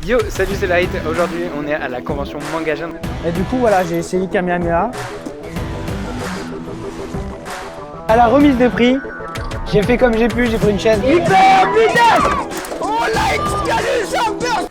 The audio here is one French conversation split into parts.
Yo, salut, c'est Light. Aujourd'hui, on est à la convention Mangajin. Et du coup, voilà, j'ai essayé Kamehameha. À la remise des prix, j'ai fait comme j'ai pu, j'ai pris une chaise. Hyper vitesse! Oh la Excalibur!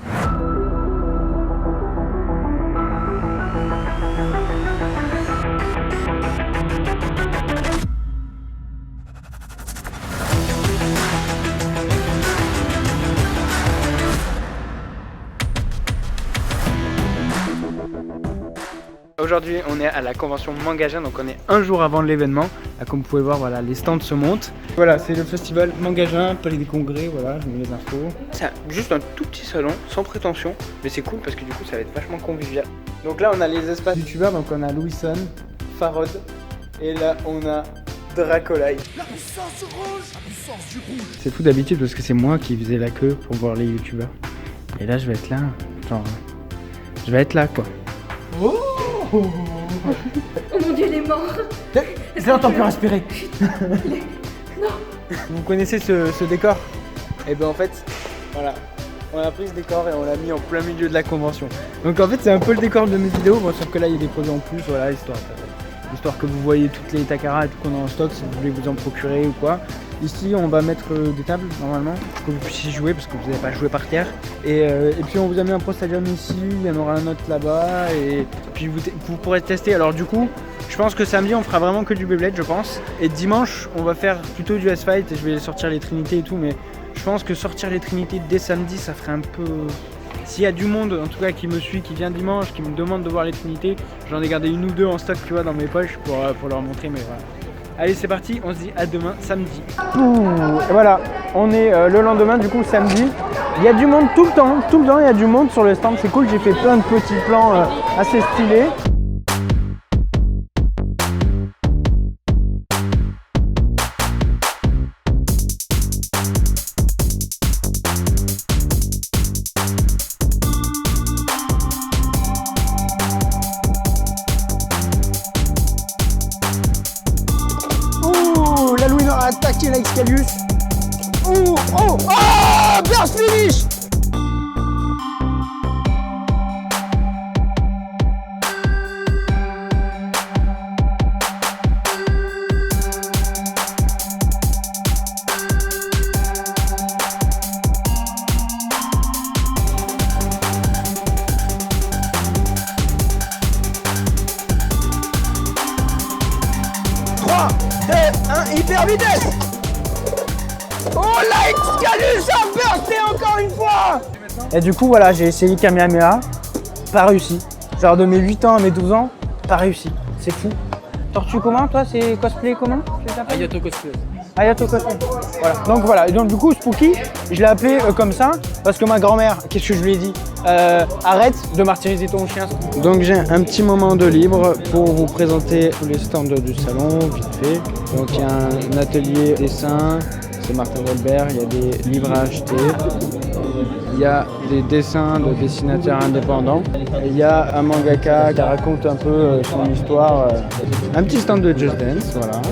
Aujourd'hui, on est à la convention Mangajin, donc on est un jour avant l'événement. Là, comme vous pouvez voir, voilà, les stands se montent. Voilà, c'est le festival Mangajin, Palais des Congrès, voilà, je mets les infos. C'est juste un tout petit salon, sans prétention, mais c'est cool parce que du coup, ça va être vachement convivial. Donc là, on a les espaces youtubeurs, donc on a Louison, Farod, et là, on a Dracolite. La puissance rouge, la puissance du rouge. C'est fou d'habitude parce que c'est moi qui faisais la queue pour voir les youtubeurs. Et là, je vais être là, genre, je vais être là, quoi. Oh, oh mon dieu, il est mort. Je l'entends plus respirer. Non. Vous connaissez ce décor? Et ben en fait, voilà, on a pris ce décor et on l'a mis en plein milieu de la convention. Donc en fait c'est un peu le décor de mes vidéos, bon, sauf que là il y a des produits en plus, voilà, histoire que vous voyez toutes les Takara et tout qu'on a en stock si vous voulez vous en procurer ou quoi. Ici on va mettre des tables normalement pour que vous puissiez jouer parce que vous n'avez pas joué par terre. Et puis on vous a mis un Pro Stadium ici, il y en aura un autre là-bas et puis vous pourrez tester. Alors du coup, je pense que samedi on fera vraiment que du Beyblade je pense. Et dimanche on va faire plutôt du S-Fight et je vais sortir les Trinités et tout, mais je pense que sortir les Trinités dès samedi ça ferait un peu... S'il y a du monde en tout cas qui me suit, qui vient dimanche, qui me demande de voir les Trinités, j'en ai gardé une ou deux en stock tu vois dans mes poches pour leur montrer, mais voilà. Allez c'est parti, on se dit à demain samedi. Et voilà, on est le lendemain du coup samedi. Il y a du monde tout le temps il y a du monde sur le stand, c'est cool, j'ai fait plein de petits plans assez stylés. La Louis a attaqué la Excalibur. Oh, oh, oh, burst finish. Hyper vitesse. Oh la Excalibur a bursté encore une fois. Et du coup voilà, j'ai essayé Kamehameha, pas réussi. Genre de mes 8 ans à mes 12 ans, pas réussi. C'est fou. Tortue comment toi? C'est cosplay comment? Ayato Cosplay. Ayato Cosplay. Voilà. Donc voilà, et donc du coup Spooky, je l'ai appelé comme ça parce que ma grand-mère, qu'est-ce que je lui ai dit? Arrête de martyriser ton chien. Donc j'ai un petit moment de libre pour vous présenter tous les stands du salon, vite fait. Donc il y a un atelier dessin, c'est Martin Wolbert, il y a des livres à acheter, il y a des dessins de dessinateurs indépendants, et il y a un mangaka qui raconte un peu son histoire, un petit stand de Just Dance, voilà.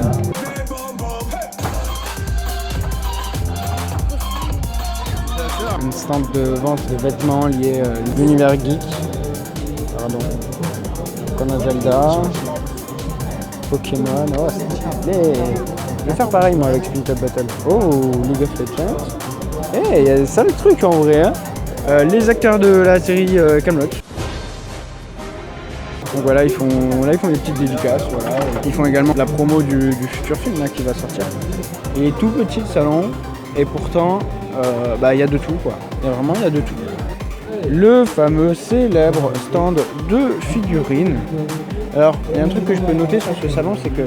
Une stand de vente de vêtements liés à l'univers geek. Pardon. Donc on a Zelda, Pokémon, oh c'est stylé. Je vais faire pareil moi avec Spin Top Battle. Oh, League of Legends. Eh, il y a ça le truc en vrai hein. Les acteurs de la série Camelot. Donc voilà, ils font des petites dédicaces, voilà. Ils font également la promo du futur film là, qui va sortir. Il est tout petit le salon et pourtant il y a de tout quoi. Il y a de tout. Le fameux célèbre stand de figurines. Alors, il y a un truc que je peux noter sur ce salon, c'est que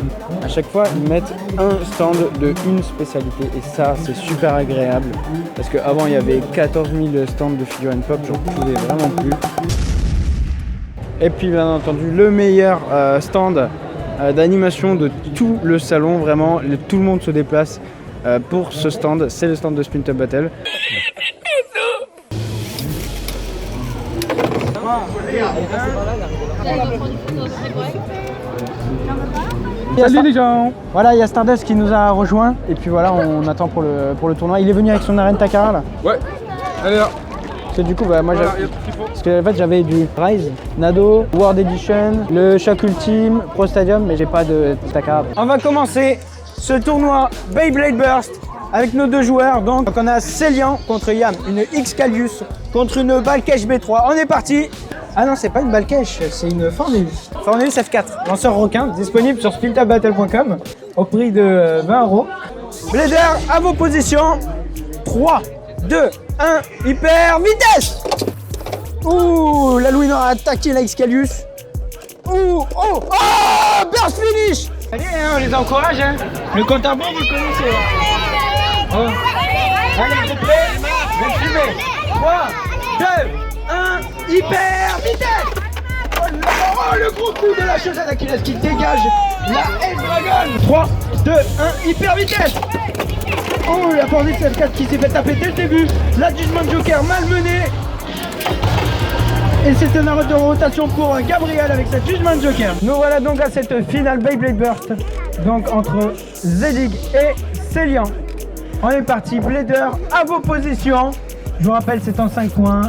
à chaque fois, ils mettent un stand de une spécialité. Et ça, c'est super agréable. Parce qu'avant, il y avait 14 000 stands de figurines pop, j'en pouvais vraiment plus. Et puis, bien entendu, le meilleur stand d'animation de tout le salon. Vraiment, tout le monde se déplace pour ce stand. C'est le stand de Spin Top Battle. Salut les gens. Voilà, il y a Stardust qui nous a rejoint et puis voilà, on attend pour le tournoi. Il est venu avec son arène Takara là. Ouais, allez là. Parce que du coup, bah, moi, parce que en fait, j'avais du Rise, Nado, World Edition, le Shock Ultime, Pro Stadium, mais j'ai pas de Takara. On va commencer ce tournoi Beyblade Burst avec nos deux joueurs. Donc on a Célian contre Yam, une X-Calius contre une Balkesh B3. On est parti. Ah non, c'est pas une Balkesh, c'est une Forneus. Forneus F4, lanceur requin, disponible sur spiltabattle.com au prix de 20 €. Blader, à vos positions. 3, 2, 1, hyper vitesse. Ouh, la Louine a attaqué la X-Calius. Ouh, oh, oh, burst finish. Allez, hein, on les encourage, hein. Le compte à bon, vous le connaissez. Oh. Allez, s'il vous plaît, je vais filmer. 3, 2, 1, hyper vitesse. Oh, le gros coup de la chaussette d'Achilles qui dégage la S-Dragon. 3, 2, 1, hyper vitesse. Oh, la Forneus F4 qui s'est fait taper dès le début. La Judgment Joker malmenée. Et c'est un arrêt de rotation pour Gabriel avec sa Judgment Joker. Nous voilà donc à cette finale Beyblade Burst. Donc entre Zedig et Célian. On est parti, Blader, à vos positions. Je vous rappelle, c'est en 5 points.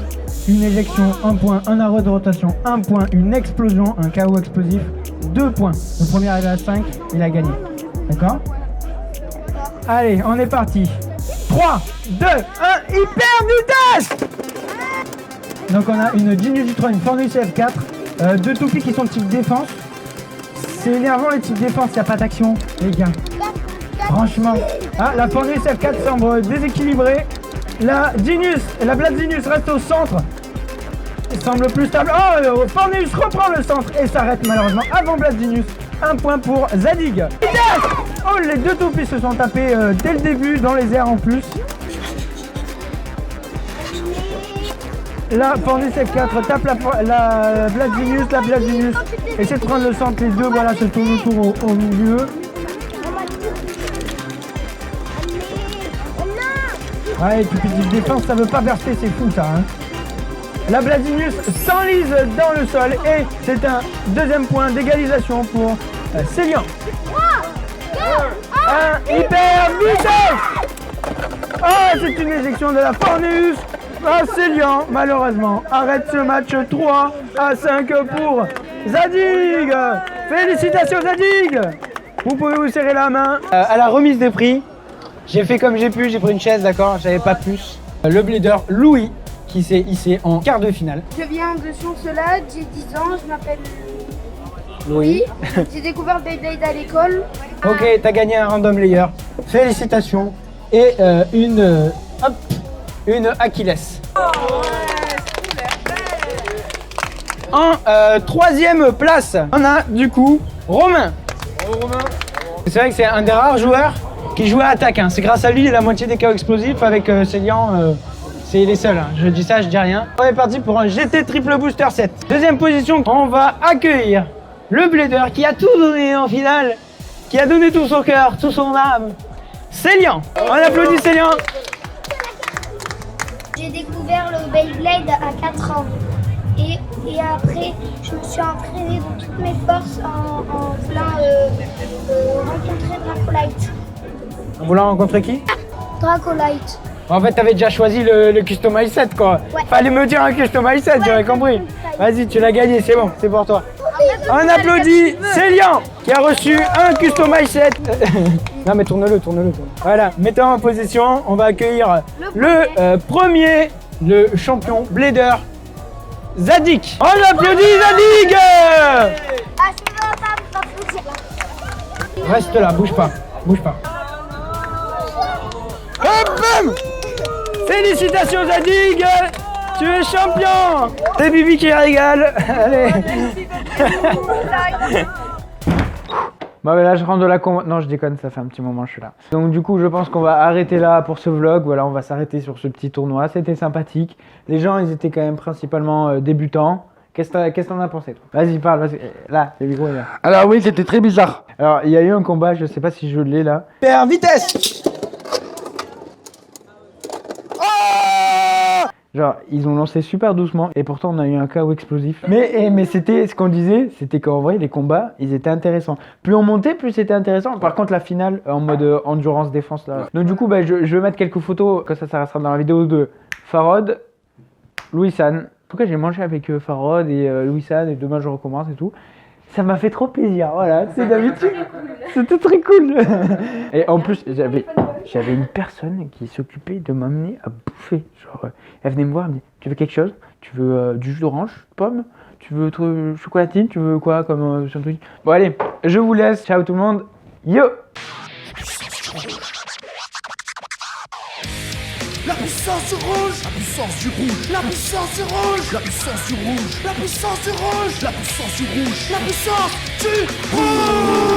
Une éjection, 1 point, un arrêt de rotation, 1 point, une explosion, un KO explosif, 2 points. Le premier arrivé à 5, il a gagné. D'accord? Allez, on est parti. 3, 2, 1, hyper vitesse. Donc on a une Genius U3, une Forneus F4, deux toupies qui sont type défense. C'est énervant les types défense, il n'y a pas d'action, les gars. Franchement. Ah, la Forneus F4 semble déséquilibrée. La Genius, la Blade Genius reste au centre. Elle semble plus stable. Oh, Forneus reprend le centre et s'arrête malheureusement avant Blade Genius. 1 point pour Zadig. Oh, les deux toupies se sont tapés dès le début, dans les airs en plus. La Forneus F4 tape la Blade Genius, la Blade Genius essaie de prendre le centre, les deux voilà se tournent autour au milieu. Ouais, et puis petite défense, ça veut pas bercer, c'est fou ça. Hein. La Blade Genius s'enlise dans le sol et c'est un deuxième point d'égalisation pour Célian. Un hyper vitesse. Oh, c'est une éjection de la Forneus. Ah, Célian, malheureusement, arrête ce match 3 à 5 pour Zadig. Félicitations Zadig. Vous pouvez vous serrer la main. À la remise des prix, j'ai fait comme j'ai pu, j'ai pris une chaise, d'accord, j'avais pas plus. Le Blader Louis, qui s'est hissé en quart de finale. Je viens de Chancelat, j'ai 10 ans, je m'appelle Louis. J'ai découvert Beyblade à l'école. Ok, t'as gagné un random layer. Félicitations. Et une Achilles. En troisième place, on a du coup Romain. C'est vrai que c'est un des rares joueurs qui joue à attaque. Hein. C'est grâce à lui la moitié des KO explosifs avec Célian. C'est les seuls. Hein. Je dis ça, je dis rien. On est parti pour un GT triple booster 7. Deuxième position, on va accueillir le Blader qui a tout donné en finale, qui a donné tout son cœur, tout son âme. Célian. On applaudit Célian. J'ai découvert le Beyblade à 4 ans et après je me suis entraînée de toutes mes forces en voulant rencontrer Dracolite. En voulant rencontrer qui? Dracolite. En fait, t'avais déjà choisi le Customize 7 quoi. Ouais. Fallait me dire un Customize 7, j'aurais compris. Vas-y, tu l'as gagné, c'est bon, c'est pour toi. On applaudit Célian qui a reçu un Customize 7. Non mais tourne-le. Voilà, mettez en position, on va accueillir le premier, le champion Blader, Zadig. On applaudit Zadig. Reste là, bouge pas. Hop, bam. Félicitations Zadig, tu es champion. C'est Bibi qui régale. Allez. Bon bah là je rentre de la con... Non je déconne, ça fait un petit moment que je suis là. Donc du coup je pense qu'on va arrêter là pour ce vlog. Voilà, on va s'arrêter sur ce petit tournoi. C'était sympathique. Les gens ils étaient quand même principalement débutants. Qu'est-ce que t'en as pensé toi? Vas-y parle, vas-y. Là, le micro est là. Alors oui, c'était très bizarre. Alors il y a eu un combat, je sais pas si je l'ai là. Super vitesse. Genre, ils ont lancé super doucement et pourtant on a eu un KO explosif. Mais c'était ce qu'on disait, c'était qu'en vrai les combats, ils étaient intéressants. Plus on montait, plus c'était intéressant. Par contre la finale, en mode endurance défense là. Donc du coup, bah, je vais mettre quelques photos, que ça restera dans la vidéo de Farod. Louis-San. En tout cas, j'ai mangé avec Farod et Louis-San et demain je recommence et tout. Ça m'a fait trop plaisir, voilà, c'est d'habitude. C'était très cool. Et en plus, j'avais une personne qui s'occupait de m'amener à bouffer. Genre, elle venait me voir, elle me dit, tu veux quelque chose? Tu veux du jus d'orange, pomme? Tu veux chocolatine? Tu veux quoi comme truc? Bon allez, je vous laisse. Ciao tout le monde. Yo! La puissance du rouge, la puissance du rouge, la puissance du rouge, la puissance du rouge, la puissance du rouge, la puissance du rouge, la puissance du rouge.